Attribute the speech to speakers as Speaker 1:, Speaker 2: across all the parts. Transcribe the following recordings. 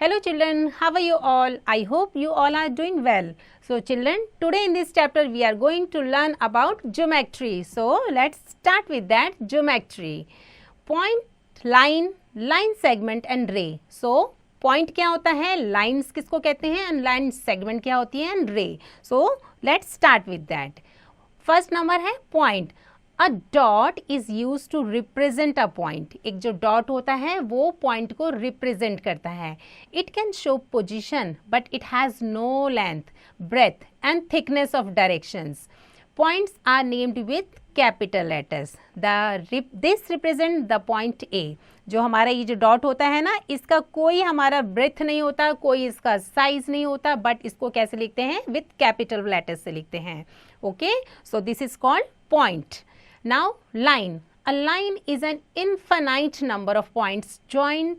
Speaker 1: Hello children, how are you all? I hope you all are doing well. So children, today in this chapter we are going to learn about geometry. So let's start with that geometry. Point, line, line segment and ray. So point क्या होता है, lines किसको कहते हैं and line segment क्या होती है and ray. So let's start with that. First number है point. A dot is used to represent a point. एक जो dot होता है वो point को represent करता है. It can show position but it has no length, breadth and thickness of directions. Points are named with capital letters. This represent the point A. जो हमारा ये जो डॉट होता है ना, इसका कोई हमारा ब्रेथ नहीं होता, कोई इसका साइज नहीं होता, बट इसको कैसे लिखते हैं, विथ कैपिटल लेटर्स से लिखते हैं. Okay, so this is called point. Now line. A line is an infinite number of points joined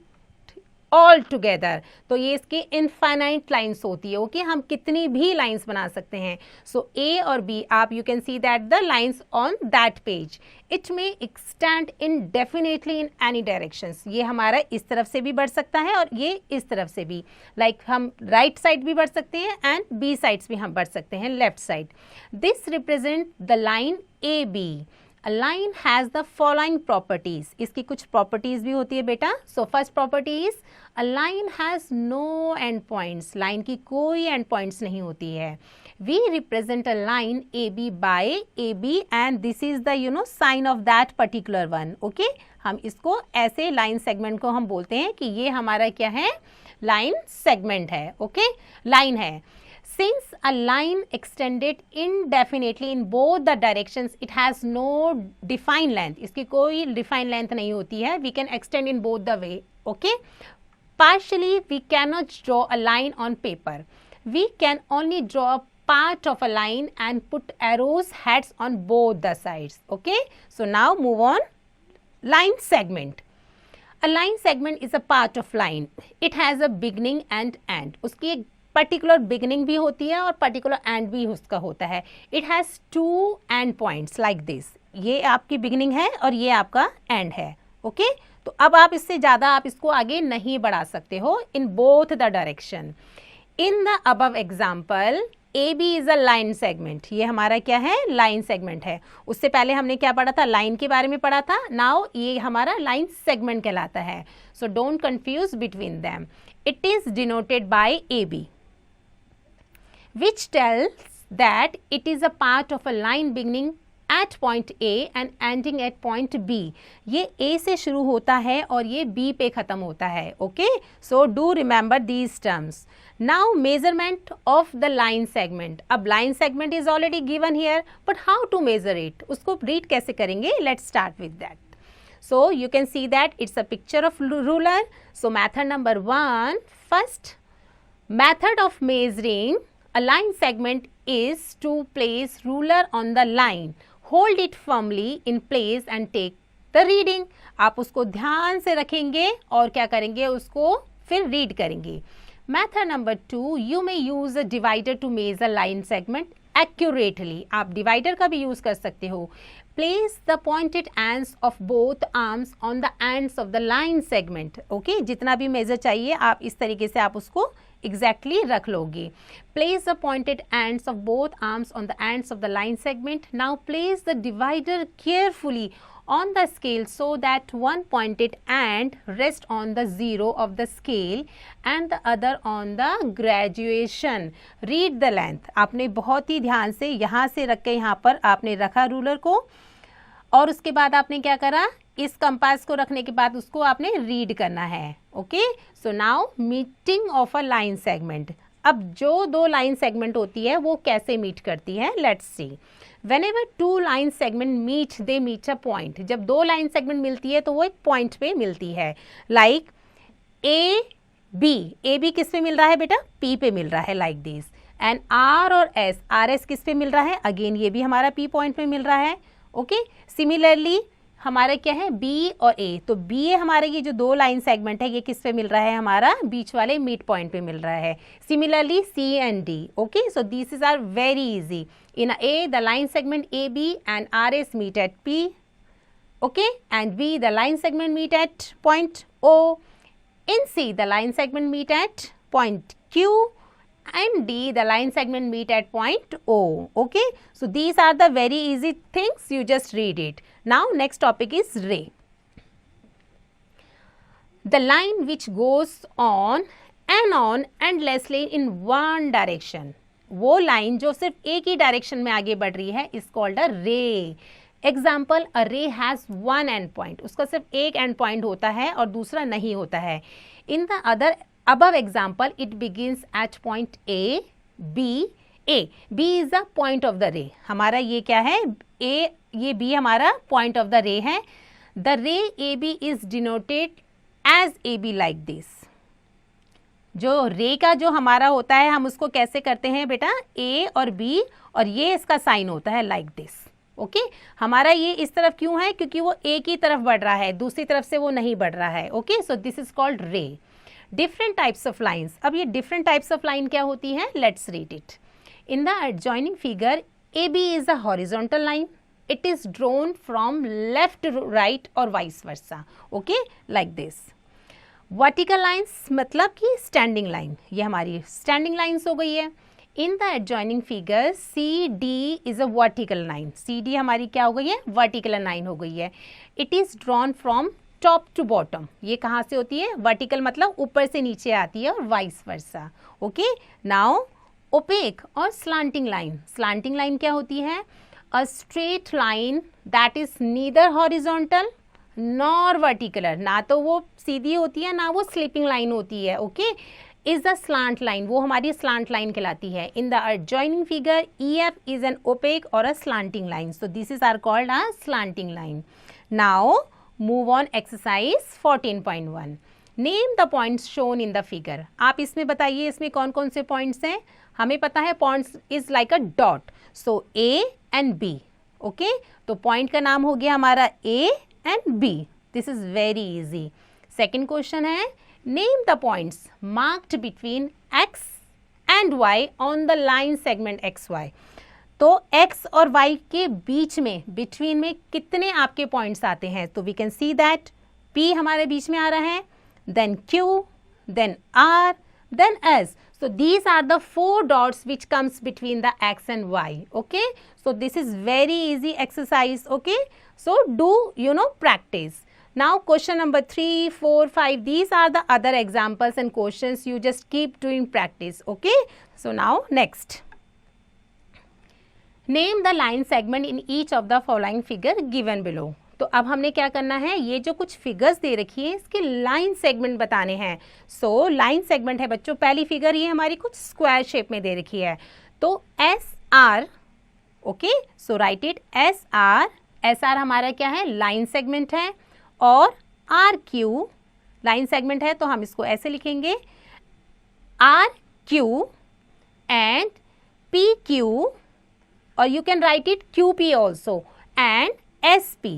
Speaker 1: all together. तो ये इसकी infinite lines होती है. ओके, हम कितनी भी lines बना सकते हैं. So A और B, आप you can see that the lines on that page. It may extend indefinitely in any directions. ये हमारा इस तरफ से भी बढ़ सकता है और ये इस तरफ से भी. Like हम right side भी बढ़ सकते हैं and B sides भी हम बढ़ सकते हैं, left side. This represent the line AB. A line has the following properties. इसकी कुछ properties भी होती है बेटा. So first property is a line has no end points. Line की कोई end points नहीं होती है. We represent a line AB by AB and this is the sign of that particular one. Okay? हम इसको ऐसे line segment को हम बोलते हैं कि ये हमारा क्या है, line segment है. Okay? line है. Since a line extended indefinitely in both the directions, it has no defined length. इसकी कोई defined length नहीं होती है. We can extend in both the way. Okay? Partially, we cannot draw a line on paper. We can only draw a part of a line and put arrows heads on both the sides. Okay? So now move on. Line segment. A line segment is a part of line. It has a beginning and end. उसकी एक particular beginning भी होती है और particular and भी उसका होता है. It has two end points like this. ये आपकी बिगिनिंग है और ये आपका एंड है. ओके, तो अब आप इससे ज़्यादा आप इसको आगे नहीं बढ़ा सकते हो in both the direction. In the above example A B is a line segment. ये हमारा क्या है, लाइन सेगमेंट है. उससे पहले हमने क्या पढ़ा था, लाइन के बारे में पढ़ा था. नाउ ये हमारा लाइन सेगमेंट कहलाता है. So don't confuse between them. It is denoted by A B, which tells that it is a part of a line beginning at point A and ending at point B. ये A से शुरू होता है और ये B पे ख़त्म होता है. Okay? So do remember these terms. Now measurement of the line segment. अब line segment is already given here, but how to measure it? उसको read कैसे करेंगे? Let's start with that. So you can see that it's a picture of ruler. So method number 1, first method of measuring a line segment is to place ruler on the line, hold it firmly in place and take the reading. आप उसको ध्यान से रखेंगे और क्या करेंगे, उसको फिर रीड करेंगे. Method number 2, you may use a divider to measure line segment accurately. आप divider का भी use कर सकते हो. Place the pointed ends of both arms on the ends of the line segment. Okay? जितना भी measure चाहिए आप इस तरीके से आप उसको exactly रख लोगे. Place the pointed ends of both arms on the ends of the line segment. Now place the divider carefully on the scale so that one pointed end rests on the zero of the scale and the other on the graduation. Read the length. आपने बहुत ही ध्यान से यहाँ से रख के यहाँ पर आपने रखा रूलर को और उसके बाद आपने क्या करा, इस कंपास को रखने के बाद उसको आपने रीड करना है. Okay, so now meeting of a line segment. अब जो दो लाइन सेगमेंट होती है वो कैसे मीट करती है, let's see. Whenever two line segment meet, they meet a point. जब दो लाइन सेगमेंट मिलती है तो वो एक पॉइंट पे मिलती है. लाइक ए बी किस पे मिल रहा है बेटा, पी पे मिल रहा है, लाइक दिस. एंड आर और एस किस पे मिल रहा है, अगेन ये भी हमारा पी पॉइंट पे मिल रहा है. ओके, सिमिलरली हमारा क्या है, बी और ए. तो बी ए हमारे ये जो दो लाइन सेगमेंट है ये किस पे मिल रहा है, हमारा बीच वाले मिड पॉइंट पे मिल रहा है. Similarly C and D. Okay, so this is are very easy. In A, the line segment AB and RS meet at P. Okay, and B, the line segment meet at point O. In C, the line segment meet at point Q, and D, the line segment meet at point O. Okay, so these are the very easy things, you just read it. Now next topic is ray. The line which goes on endlessly in one direction. वो line जो सिर्फ एक ही direction में आगे बढ़ रही है is called a रे. एग्जाम्पल, अ रे हैज वन एंड पॉइंट, उसका सिर्फ एक एंड पॉइंट होता है और दूसरा नहीं होता है. In the other above example, it begins at point A, B. B is the point of the ray. हमारा ये क्या है, A, ये B हमारा point of the ray है. The ray AB is denoted as AB like this. जो रे का जो हमारा होता है हम उसको कैसे करते हैं बेटा, A और B, और ये इसका साइन होता है like this. ओके हमारा ये इस तरफ क्यों है, क्योंकि वो एक ही तरफ बढ़ रहा है, दूसरी तरफ से वो नहीं बढ़ रहा है. Okay, so this is called ray. Different types of lines. अब ये डिफरेंट टाइप्स ऑफ लाइन क्या होती है, let's read it. In the adjoining figure, A B is a horizontal line. It is drawn from left to right और vice versa. Okay, like this. Vertical lines मतलब कि standing line, ये हमारी standing lines हो गई है. In the adjoining figure, C D is a vertical line. C D हमारी क्या हो गई है, वर्टिकल लाइन हो गई है. It is drawn from top to bottom. ये कहाँ से होती है, वर्टिकल मतलब ऊपर से नीचे आती है और vice versa. Okay, now oblique और स्लांटिंग लाइन. स्लांटिंग लाइन क्या होती है, a straight line that is neither horizontal nor vertical. ना तो वो सीधी होती है ना वो स्लीपिंग लाइन होती है. Okay, is the slant line, वो हमारी स्लांट लाइन कहलाती है. In the adjoining figure, E F is an opaque और a slanting line. So this is are called a slanting line. Now move on exercise 14.1. Name the points shown in the figure. आप इसमें बताइए इसमें कौन कौन से points हैं. हमें पता है points is like a dot, so A and B. Okay, तो पॉइंट का नाम हो गया हमारा A and B. This is very easy. Second question है, name the points marked between X and Y on the line segment X Y. तो x और y के बीच में, बिटवीन में कितने आपके पॉइंट्स आते हैं. तो we can see that P हमारे बीच में आ रहा है, then Q, then R, then S. So these are the 4 dots which comes between the x and y. Okay, so this is very easy exercise. Okay, so do practice. Now question number 3, 4, 5, these are the other examples and questions. You just keep doing practice. Okay, so now next. Name the line segment in each of the following figure given below. तो अब हमने क्या करना है, ये जो कुछ figures दे रखी है इसके लाइन सेगमेंट बताने हैं. सो लाइन सेगमेंट है बच्चों, पहली फिगर ये हमारी कुछ स्क्वायर शेप में दे रखी है. तो S R, okay, so right it S R. S R हमारा क्या है, लाइन सेगमेंट है. और आर क्यू लाइन सेगमेंट है, तो हम इसको ऐसे लिखेंगे, R Q and P Q, or you can write it QP also, and SP,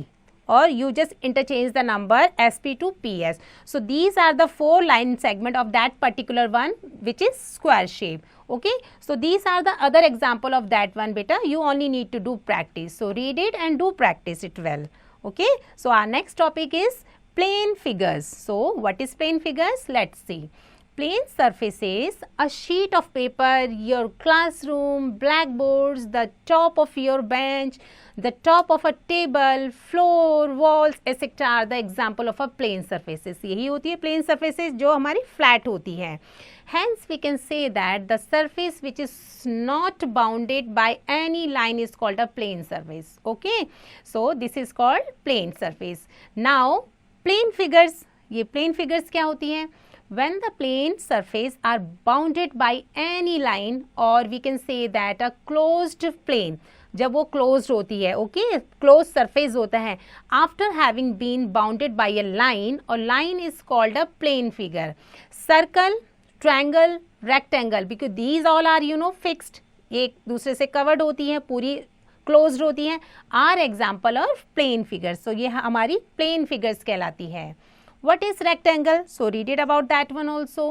Speaker 1: or you just interchange the number SP to PS. So these are the 4 line segment of that particular one which is square shape. Okay, so these are the other example of that one beta. You only need to do practice, so read it and do practice it well. Okay, so our next topic is plane figures. So what is plane figures, let's see. Plane surfaces, a sheet of paper, your classroom, blackboards, the top of your bench, the top of a table, floor, walls, etc. are the example of a plane surfaces. यही होती है plane surfaces जो हमारी flat होती है. Hence we can say that the surface which is not bounded by any line is called a plane surface. Okay, so this is called plane surface. Now plane figures, ये plane figures क्या होती हैं, when the plane surface are bounded by any line, or we can say that a closed plane, जब वो closed होती है, okay, closed surface होता है, after having been bounded by a line, or line is called a plane figure. Circle, triangle, rectangle, because these all are fixed, एक दूसरे से covered होती हैं, पूरी closed होती हैं, are example of plane figures. So ये हमारी plane figures कहलाती है. What is rectangle? So read it about that one also.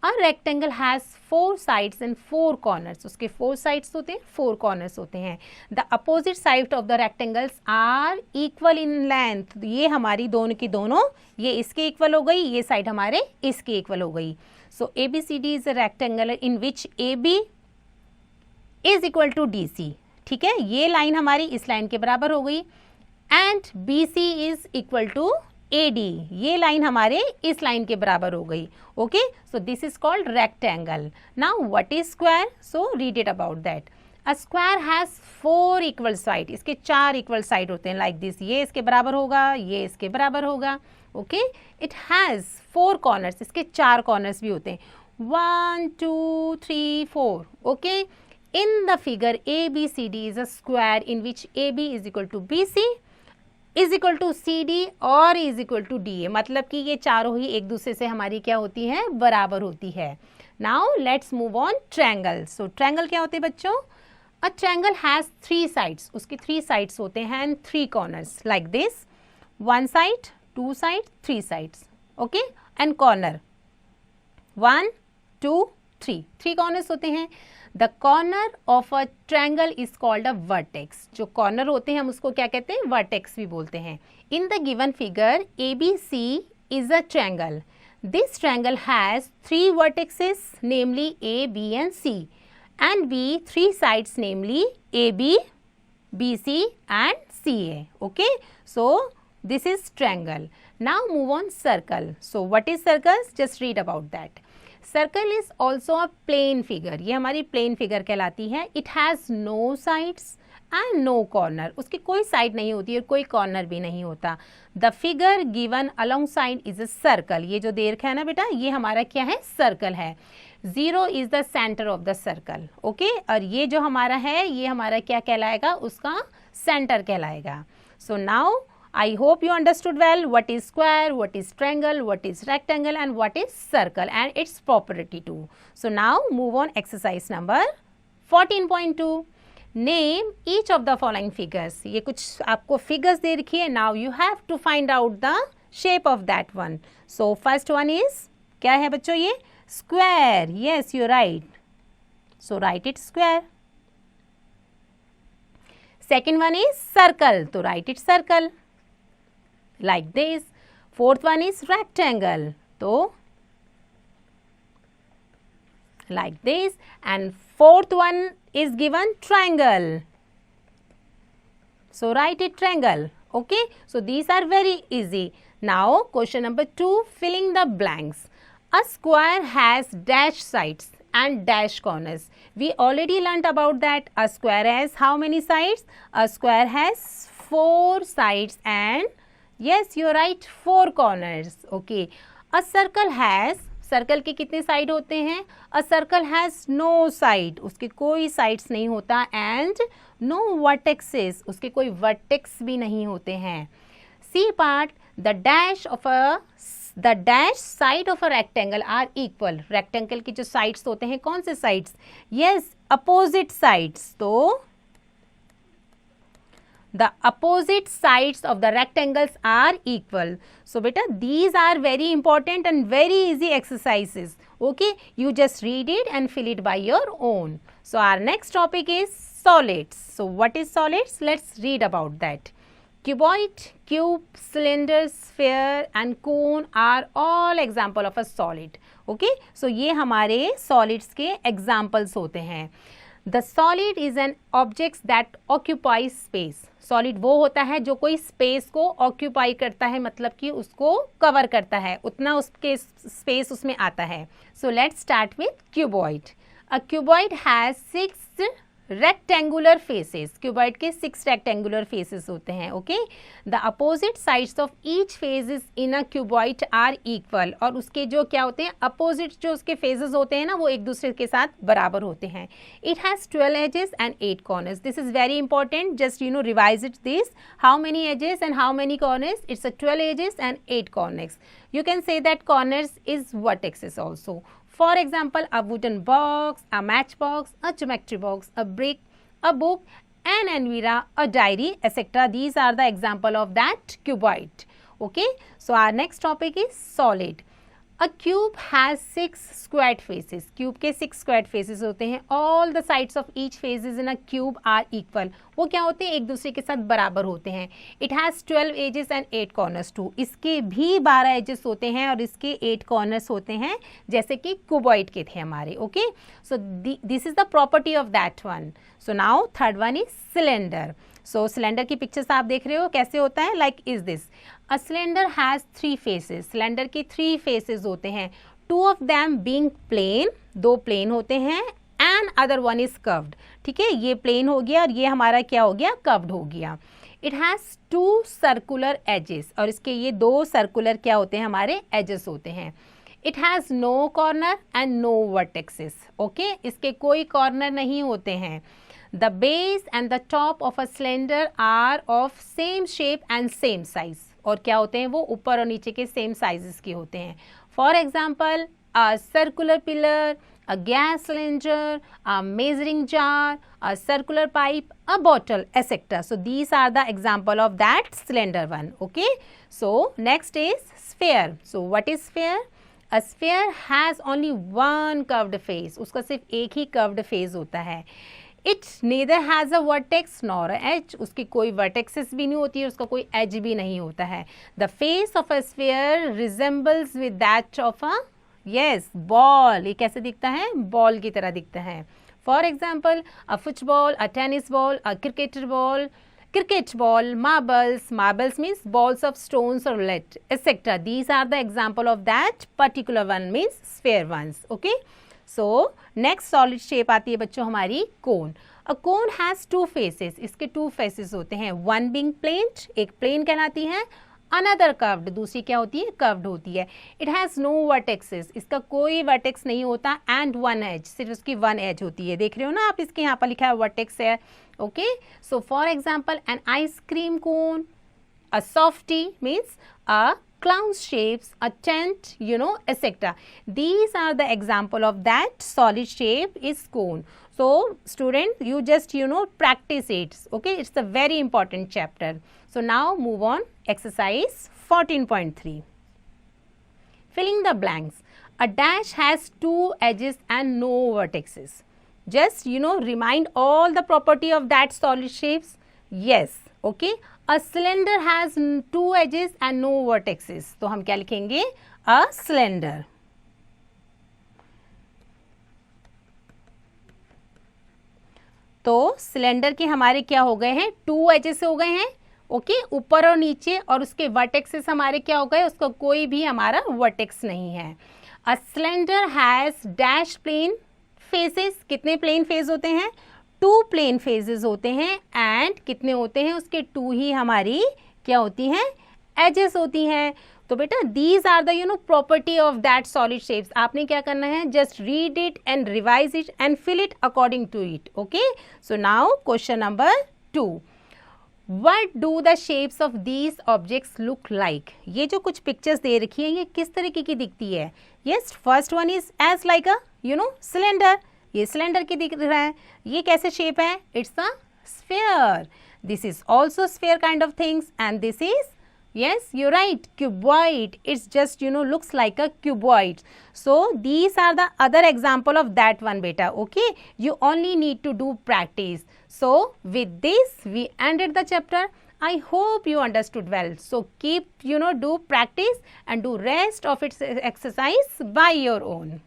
Speaker 1: A rectangle has 4 sides and 4 corners. उसके 4 sides होते हैं, 4 corners होते हैं. The opposite sides of the rectangles are equal in length. ये हमारी दोनों की दोनों, ये इसके इक्वल हो गई, ये साइड हमारे इसके इक्वल हो गई. So ABCD is a rectangle in which AB is equal to DC. ठीक है, ये लाइन हमारी इस लाइन के बराबर हो गई. And BC is equal to AD, ये लाइन हमारे इस लाइन के बराबर हो गई. Okay, so this is called rectangle. Now what is square? So read it about that. A square has 4 equal side. इसके 4 इक्वल साइड होते हैं लाइक दिस. ये इसके बराबर होगा, ये इसके बराबर होगा. Okay, it has 4 corners. इसके 4 कॉर्नर्स भी होते हैं. 1 2 3 4. Okay, in the figure ABCD is a square in which AB is equal to BC is equal to CD और इज इक्वल टू DA. मतलब कि ये चारों ही एक दूसरे से हमारी क्या होती है, बराबर होती है. Now let's move on triangle. So triangle क्या होते हैं बच्चों? A triangle has 3 sides. उसके 3 साइड्स होते हैं and 3 corners like this. 1 side, 2 side, 3 sides. Okay, and corner 1 2 3. 3 corners होते हैं. The corner of a triangle is called a vertex. जो कॉर्नर होते हैं हम उसको क्या कहते हैं? वर्टेक्स भी बोलते हैं. In the given figure ABC is a triangle. This triangle has 3 vertexes namely A, B and C and B 3 sides namely AB, BC and CA. Okay, so this is triangle. Now move on circle. So what is circles? Just read about that. Circle is also a plane figure. ये हमारी plane figure कहलाती है. It has no sides and no corner. उसकी कोई side नहीं होती और कोई कॉर्नर भी नहीं होता. The figure given along side is a circle. ये जो दे रखा है ना बेटा, ये हमारा क्या है? सर्कल है. 0 is the centre of the circle. Okay, और ये जो हमारा है, ये हमारा क्या कहलाएगा? उसका सेंटर कहलाएगा. So now I hope you understood well what is square, what is triangle, what is rectangle and what is circle and its property too. So now move on exercise number 14.2. Name each of the following figures. ये कुछ आपको figures दे रखी है. Now you have to find out the shape of that one. So first one is क्या है बच्चों? ये square. Yes, you're right. So write it square. Second one is circle. तो write it circle. Like this. Fourth one is rectangle. So like this. And fourth one is given triangle. So write it triangle. Okay, so these are very easy. Now question number 2, filling the blanks. A square has dash sides and dash corners. We already learnt about that. A square has how many sides? A square has 4 sides and yes, you're right, 4 corners. Okay, a circle has, circle के कितने side होते हैं? A circle has no side. उसके कोई sides नहीं होता. And no vertexes. उसके कोई वर्टेक्स भी नहीं होते हैं. C part, the dash side of a rectangle are equal. Rectangle की जो साइड्स होते हैं, कौन से साइड्स? Yes, opposite sides. तो the opposite sides of the rectangles are equal. So beta, these are very important and very easy exercises. Okay, you just read it and fill it by your own. So our next topic is solids. So what is solids? Let's read about that. Cuboid, cube, cylinder, sphere and cone are all example of a solid. Okay, so ये हमारे solids के examples होते हैं. The solid is an object that occupies space. Solid वो होता है जो कोई स्पेस को ऑक्यूपाई करता है, मतलब कि उसको कवर करता है, उतना उसके स्पेस उसमें आता है. So let's start with cuboid. A cuboid has 6 rectangular faces. Cuboid के 6 रेक्टेंगुलर फेसेस होते हैं. Okay, the opposite sides of each faces in a cuboid are equal. और उसके जो क्या होते हैं, अपोजिट जो उसके फेजेस होते हैं ना, वो एक दूसरे के साथ बराबर होते हैं. It has 12 edges and 8 corners. This is very important. Just revise it this. How many edges and how many corners? It's 12 edges and 8 corners. You can say that corners is vertices also. For example, a wooden box, a matchbox, a geometry box, a brick, a book, an anvira, a diary, etc. These are the example of that cuboid. Okay, so our next topic is solid. A cube has 6 squared faces. Cube के 6 squared faces होते हैं. All the sides of each faces in a cube are equal. वो क्या होते हैं? एक दूसरे के साथ बराबर होते हैं. It has 12 edges and 8 corners too. इसके भी 12 edges होते हैं और इसके 8 corners होते हैं, जैसे कि cuboid के थे हमारे. Okay? So this is the property of that one. So now third one is cylinder. So cylinder की पिक्चर्स आप देख रहे हो कैसे होता है. Like is this. A cylinder has 3 faces. Cylinder के 3 फेसेस होते हैं. 2 of them being plane, 2 plane होते हैं, and other one is curved. ठीक है, ये प्लेन हो गया और ये हमारा क्या हो गया? कर्व्ड हो गया. इट हैज़ 2 सर्कुलर एजेस, और इसके ये 2 सर्कुलर क्या होते हैं? हमारे एजेस होते हैं. It has no corner and no vertexes. Okay, इसके कोई कॉर्नर नहीं होते हैं. The base and the top of a cylinder are of same shape and same size. और क्या होते हैं वो? ऊपर और नीचे के सेम साइजेस के होते हैं. For example, a circular pillar, a gas cylinder, a measuring jar, a circular pipe, a bottle, etc. So these are the example of that cylinder one. Okay. So next is sphere. So what is sphere? A sphere has only one curved face. उसका सिर्फ एक ही curved face होता है. It neither has a vertex nor a edge. उसकी कोई vertexes भी नहीं होती है, उसका कोई edge भी नहीं होता है. The face of a sphere resembles with that of a ball. ये कैसे दिखता है? बॉल की तरह दिखता है. For example, a football, a tennis ball, a cricket ball, marbles. Marbles means balls of stones or lead, etc. These are the example of that particular one, means sphere ones. Okay. So next solid shape आती है बच्चों हमारी cone. A cone has 2 faces. इसके 2 faces होते हैं. One being planed, एक plane कहलाती है. Another curved, दूसरी क्या होती है? Curved होती है. It has no vertexes. इसका कोई vertex नहीं होता. And one edge, सिर्फ उसकी one edge होती है. देख रहे हो ना आप? इसके यहाँ पर लिखा है vertex है. Okay. So for example, an ice cream cone, a softie means a clown shapes, a tent, etc. These are the example of that solid shape is cone. So student, you just practice it. Okay, it's a very important chapter. So now move on, exercise 14.3. Filling the blanks. A dash has 2 edges and no vertices. Just remind all the property of that solid shapes. Yes. Okay. A cylinder has 2 edges and no vertices. तो हम क्या लिखेंगे? A cylinder. तो cylinder के हमारे क्या हो गए हैं? 2 एजेस हो गए हैं. ओके, ऊपर और नीचे, और उसके वर्टेक्सेस हमारे क्या हो गए? उसका कोई भी हमारा वर्टेक्स नहीं है. A cylinder has dash plane faces. कितने प्लेन फेस होते हैं? 2 प्लेन फेजेस होते हैं. एंड कितने होते हैं? उसके 2 ही हमारी क्या होती हैं? एजेस होती हैं. तो बेटा these are the property of that solid shapes. आपने क्या करना है? Just read it and revise it and fill it according to it. Okay. So now question number 2. What do the shapes of these objects look like? ये जो कुछ pictures दे रखी है, ये किस तरीके की दिखती है? Yes, first one is as like a cylinder. ये सिलेंडर की दिख रहा है. ये कैसे शेप है? It's a sphere. This is also sphere kind of things, and this is, yes, you're right, cuboid. It's just looks like a cuboid. So these are the other example of that one, beta. Okay, you only need to do practice. So with this we ended the chapter. I hope you understood well. So keep do practice and do rest of its exercise by your own.